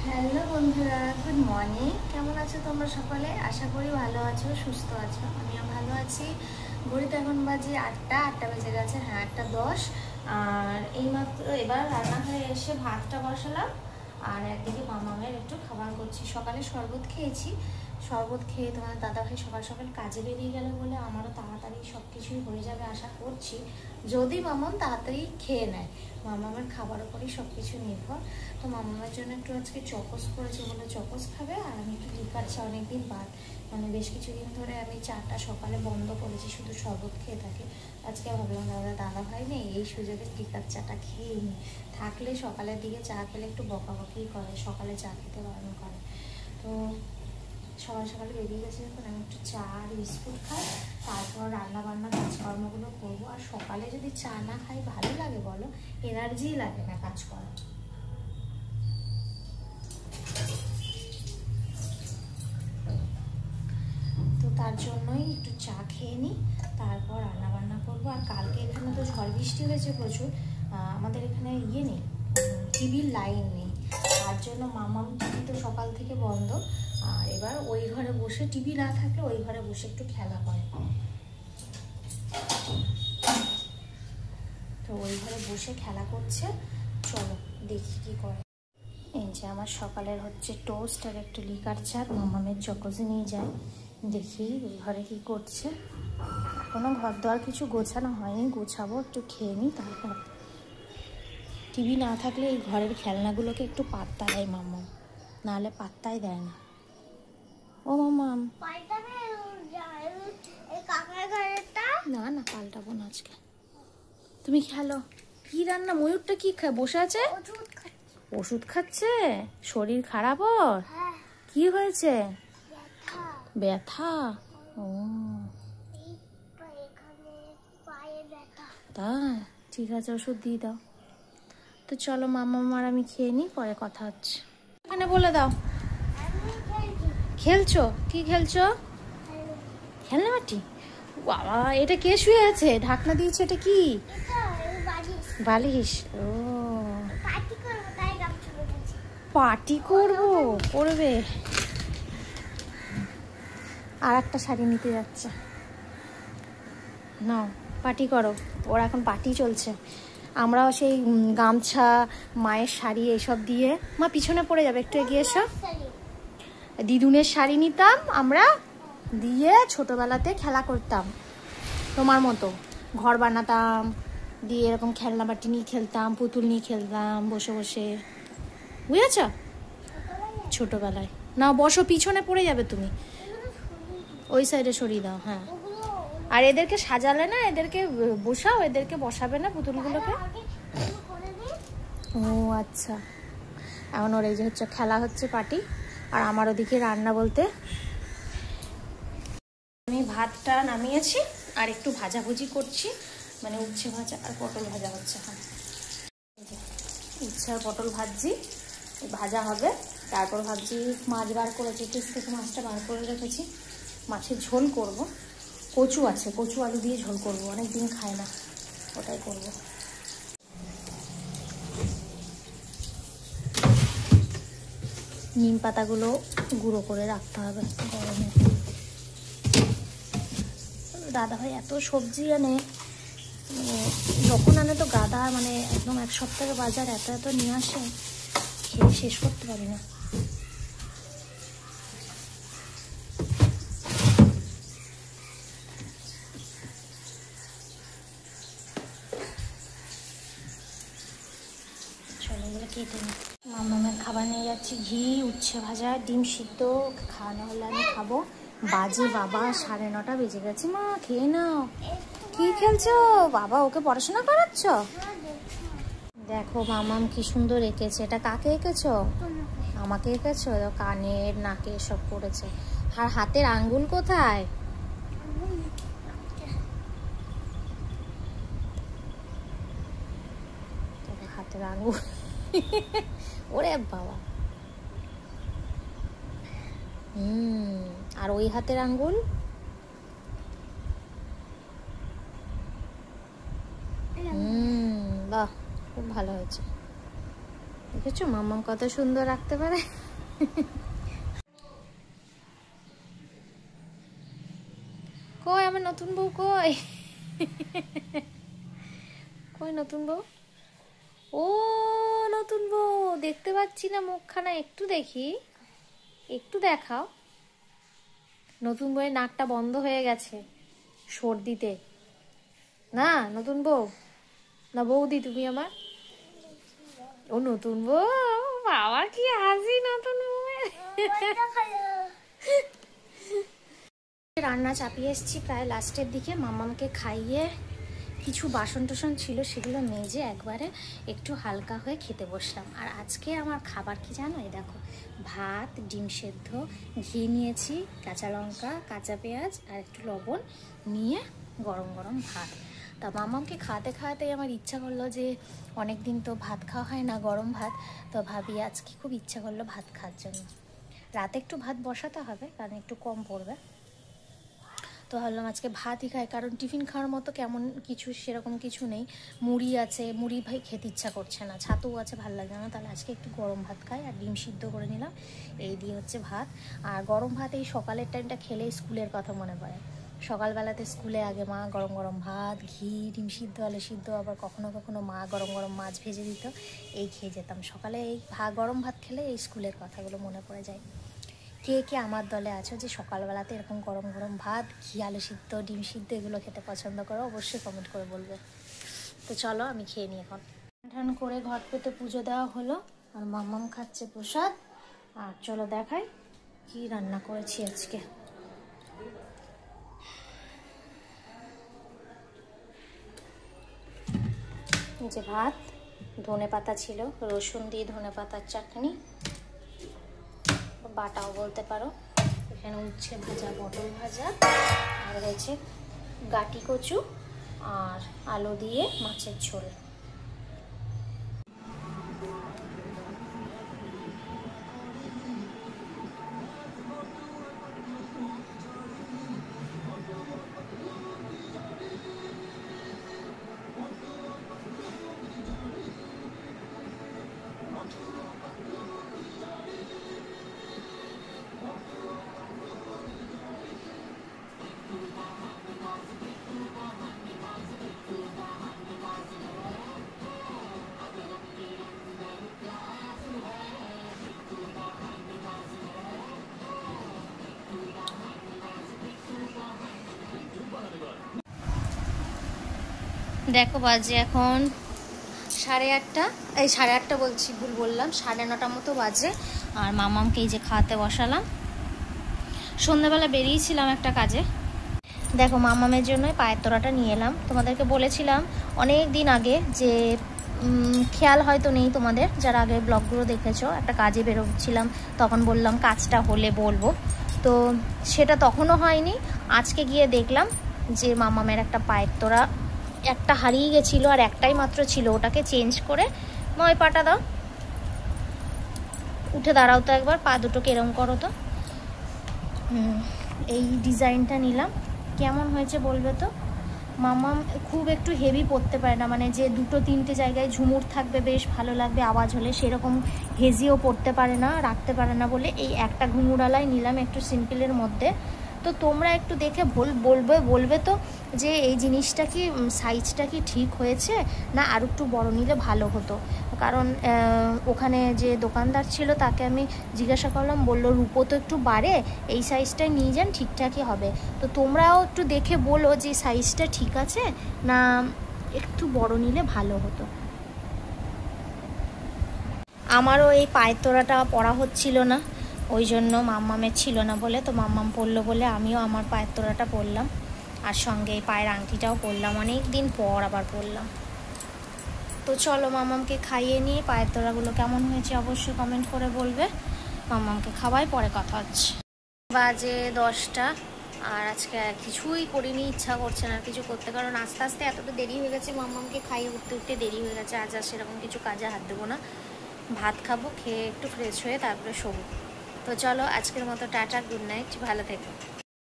Hello বন্ধুরা, good morning. কেমন আছো তোমরা সকলে? আশা করি ভালো আছো, সুস্থ আছো। আমিও ভালো আছি। ঘড়িতে এখন বাজে 8টা বেজে গেছে। হ্যাঁ, 8:10। আর এইমাত্র এবার রান্নাঘরে এসে ভাতটা বসালাম, আর একদিকে মামামের একটু খাবার করছি। সকালে শরবত খেয়েছি। শরবত খেয়ে তোমার দাদাভাই সকাল সকাল কাজে বেরিয়ে গেল বলে আমারও তাড়াতাড়ি সব কিছুই হয়ে যাবে আশা করছি, যদি মামাম তাড়াতাড়ি খেয়ে নেয়। মামামের খাবার উপরেই সব কিছু নির্ভর। তো মামামের জন্য একটু আজকে চকোস করেছি, বলে চকোস খাবে। আর আমি একটু লিকার চা, অনেকদিন বাদ, মানে বেশ কিছুদিন ধরে আমি চাটা সকালে বন্ধ করেছি, শুধু শরবত খেয়ে থাকি। আজকে ভাবলাম দাদা ভাই নেই, এই সুযোগে লিকার চাটা খেয়ে নিই। থাকলে সকালের দিকে চা খেলে একটু বকাবকি করে, সকালে চা খেতে বারণ করে। তো সকাল সকালে বেরিয়ে গেছে যখন, আমি একটু চা আর বিস্কুট খাই, তারপর রান্না বান্না কাজকর্মগুলো করবো। আর সকালে যদি চা না খাই ভালো লাগে বলো? এনার্জি লাগে না কাজ করার। তো তার জন্যই একটু চা খেয়ে নিই, তারপর রান্না বান্না করবো। আর কালকে এখানে তো ঝড় বৃষ্টি হয়েছে প্রচুর। আমাদের এখানে নেই, টিভির লাইন নেই, তার জন্য মামাম টিভি তো সকাল থেকে বন্ধ। আর এবার ওই ঘরে বসে, টিভি না থাকলে ওই ঘরে বসে একটু খেলা করে, তো ওই ঘরে বসে খেলা করছে। চলো দেখি কি করে। এই যে আমার সকালের হচ্ছে টোস্ট আর একটু লিকার চা, মামামের চকোজে নিয়ে যায়। দেখি ওই ঘরে কি করছে। এখনো ঘর দোয়ার কিছু গোছানো হয়নি, গোছাবো, একটু খেয়ে নিই তারপর। টিভি না থাকলে এই ঘরের খেলনাগুলোকে একটু পাত্তা দেয় মামাম, নাহলে পাত্তাই দেয় না। ও মামাম, না না পাল্টাবো না আজকে, তুমি খেলো। কি রান্না? ময়ূরটা কি খায়? বসে আছে, ওষুধ খাচ্ছে। শরীর খারাপ ওর? কি হয়েছে? ব্যথা? ও তাই, ঠিক আছে, ওষুধ দিয়ে দাও। তো চলো মামা আর আমি খেয়ে নিই, পরে কথা হচ্ছে। এখানে বলে দাও। খেলছো? কি খেলছো? খেলনা মাটি? বাবা, এটা কে শুয়ে আছে? ঢাকনা দিয়েছে, এটা কি? বালিশ? ও পার্টি করবো, করবে। আর একটা শাড়ি নিতে যাচ্ছে, নাও পার্টি করো। ওর এখন পার্টি চলছে। আমরাও সেই গামছা, মায়ের শাড়ি এসব দিয়ে, মা পিছনে পড়ে যাবে, একটু এগিয়ে এসো। দিদুনের শাড়ি নিতাম আমরা, দিয়ে ছোটবেলাতে খেলা করতাম তোমার মতো, ঘর বানাতাম, দিয়ে এরকম খেলনা বাটি নিয়ে খেলতাম, পুতুল নিয়ে খেলতাম বসে বসে, বুঝেছ? ছোটবেলায়। না বসো, পিছনে পড়ে যাবে তুমি, ওই সাইডে সরিয়ে দাও। হ্যাঁ, আর এদেরকে সাজালে না, এদেরকে বসাও, এদেরকে বসাবে না পুতুলগুলোকে। ও আচ্ছা, এখন ওর এই যে হচ্ছে খেলা হচ্ছে পার্টি। আর আমার ওদিকে রান্না বলতে, আমি ভাতটা নামিয়েছি আর একটু ভাজাভুজি করছি, মানে উচ্ছে ভাজা আর পটল ভাজা হচ্ছে। হ্যাঁ, উচ্ছে আর পটল ভাজি ভাজা হবে। তারপর ভাবছি মাছ বার করেছি, ফ্রিজ থেকে মাছটা বার করে রেখেছি, মাছের ঝোল করব। কচু আছে, কচু আলু দিয়ে ঝোল করব, অনেক দিন খাই না, ওটাই করব। নিম পাতাগুলো গুঁড়ো করে রাখতে হবে গরমে। দাদাভাই এত সবজি আনে, যখন আনে তো গাদা, মানে একদম এক সপ্তাহের বাজার এত এত নিয়ে আসে, খেয়ে শেষ করতে পারি না। চলো এগুলো কেটে নিই। মামামের খাবার নিয়ে যাচ্ছি, ঘি, উচ্ছে ভাজা, ডিম সিদ্ধ। খাওয়ানো হলে আমি খাবো। বাজে বাবা 9:30 বেজে গেছে। মা খেয়ে নাও। কি খেলছো বাবা? ওকে পড়াশোনা করাচ্ছ? দেখো মামাম কি সুন্দর এঁকেছে। এটা কাকে এঁকেছো? আমাকে এঁকেছো? কানের, নাকে সব করেছে। আর হাতের আঙ্গুল কোথায়? হাতের আঙ্গুল ওরে বাবা। আর ওই হাতের আঙ্গুল? বাহ, খুব ভালো হয়েছে। দেখেছো মাম্মাম কত সুন্দর রাখতে পারে। কই আমার নতুন বউ, কই কই নতুন বউ? ও নতুন বউ, দেখতে পাচ্ছি না মুখখানা, একটু দেখি, একটু দেখাও। নতুন বউয়ের নাকটা বন্ধ হয়ে গেছে সর্দিতে। না নতুন বউ না বৌদি তুমি আমার? ও নতুন বউ, বাবা কি হাসি নতুন বউয়ের। রান্না চাপিয়ে এসেছি প্রায় লাস্টের দিকে। মাম্মামকে খাইয়ে কিছু বাসন টাসন ছিল সেগুলো মেজে একবারে একটু হালকা হয়ে খেতে বসলাম। আর আজকে আমার খাবার কি জানো, এই দেখো, ভাত, ডিম সেদ্ধ, ঘি নিয়েছি, কাঁচা লঙ্কা, কাঁচা পেঁয়াজ আর একটু লবণ নিয়ে গরম গরম ভাত। তা মাম্মামকে খাওয়াতে খাওয়াতেই আমার ইচ্ছা করলো যে অনেক দিন তো ভাত খাওয়া হয় না, গরম ভাত, তো ভাবি আজকে খুব ইচ্ছা করলো ভাত খাওয়ার জন্য। রাতে একটু ভাত বসাতে হবে কারণ একটু কম পড়বে, তো ভাবলাম আজকে ভাতই খাই, কারণ টিফিন খাওয়ার মতো কেমন কিছু সেরকম কিছু নেই। মুড়ি আছে, মুড়ি ভাই খেতে ইচ্ছা করছে না, ছাতুও আছে, ভালো লাগে না, তাহলে আজকে একটু গরম ভাত খাই। আর ডিম সিদ্ধ করে নিলাম, এই দিয়ে হচ্ছে ভাত। আর গরম ভাত এই সকালের টাইমটা খেলে স্কুলের কথা মনে পড়ে। সকালবেলাতে স্কুলে আগে মা গরম গরম ভাত, ঘি, ডিম সিদ্ধ, আলু সিদ্ধ, আবার কখনো কখনো মা গরম গরম মাছ ভেজে দিত, এই খেয়ে যেতাম সকালে। এই গরম ভাত খেলে এই স্কুলের কথাগুলো মনে পড়ে যায়। কে কে আমার দলে আছো যে সকালবেলাতে এরকম গরম গরম ভাত, ঘি, আলু সিদ্ধ, ডিম সিদ্ধ এগুলো খেতে পছন্দ করো, অবশ্যই কমেন্ট করে বলবে। তো চলো আমি খেয়ে নিই এখন। ঠান করে ঘট পেতে পুজো দেওয়া হলো, আর মাম্মাম খাচ্ছে প্রসাদ। আর চলো দেখাই কি রান্না করেছি আজকে। যে ভাত, ধনে পাতা ছিল, রসুন দিয়ে ধনে পাতার চাটনি, বাটাও বলতে পারো। এখানে উচ্ছে ভাজা, পটল ভাজা, আর রয়েছে গাটি কচু আর আলু দিয়ে মাছের ঝোল। দেখো বাজে এখন 8:30, এই 8:30 বলছি, ভুল বললাম, 9:30 মতো বাজে। আর মামামকে এই যে খাওয়াতে বসালাম। সন্ধ্যাবেলা বেরিয়েছিলাম একটা কাজে, দেখো মামামের জন্যই পায়ের তোড়াটা নিয়ে এলাম। তোমাদেরকে বলেছিলাম অনেক দিন আগে, যে খেয়াল হয়তো নেই তোমাদের যারা আগে ব্লগগুলো দেখেছো, একটা কাজে বেরোচ্ছিলাম, তখন বললাম কাজটা হলে বলবো, তো সেটা তখনও হয়নি। আজকে গিয়ে দেখলাম যে মামামের একটা পায়ের তোড়া একটা হারিয়ে গেছিলো, আর একটাই মাত্র ছিল, ওটাকে চেঞ্জ করে, নয় পাটা দাও, উঠে দাঁড়াও তো একবার, পা দুটোকে এরম করো তো। এই ডিজাইনটা নিলাম, কেমন হয়েছে বলবে তো। মামাম খুব একটু হেভি পরতে পারে না, মানে যে 2-3টে জায়গায় ঝুমুর থাকবে, বেশ ভালো লাগবে আওয়াজ হলে, সেরকম হেজিও পরতে পারে না, রাখতে পারে না, বলে এই একটা ঘুঙুরালাই নিলাম একটু সিম্পলের মধ্যে। তো তোমরা একটু দেখে বলবে তো যে এই জিনিসটা কি সাইজটা কি ঠিক হয়েছে, না আর একটু বড় নিলে ভালো হতো। কারণ ওখানে যে দোকানদার ছিল তাকে আমি জিজ্ঞাসা করলাম, বললো রূপো তো একটু বাড়ে, এই সাইজটাই নিয়ে যান, ঠিকঠাকই হবে। তো তোমরাও একটু দেখে বলো যে সাইজটা ঠিক আছে না একটু বড় নিলে ভালো হতো। আমারও এই পায়ের তোড়াটা পরা হচ্ছিল না, ওই জন্য মাম্মামের ছিল না বলে, তো মাম্মাম পরলো বলে আমিও আমার পায়ের তোড়াটা পরলাম, আর সঙ্গে এই পায়ের আংটিটাও পরলাম, অনেক দিন পর আবার পরলাম। তো চলো মাম্মামকে খাইয়ে নিয়ে, পায়ের তোড়াগুলো কেমন হয়েছে অবশ্যই কমেন্ট করে বলবে। মাম্মামকে খাওয়াই পরে কথা হচ্ছে। বাজে 10টা, আর আজকে কিছুই করিনি, ইচ্ছা করছে না কিছু করতে, কারণ আস্তে আস্তে এতটা দেরি হয়ে গেছে, মাম্মামকে খাইয়ে উঠতে দেরি হয়ে গেছে। আজ আর সেরকম কিছু কাজে হাত দেবো না, ভাত খাবো, খেয়ে একটু ফ্রেশ হয়ে তারপরে শোবো। তো চলো আজকের মতো টাটা, গুড নাইট, ভালো থেকো।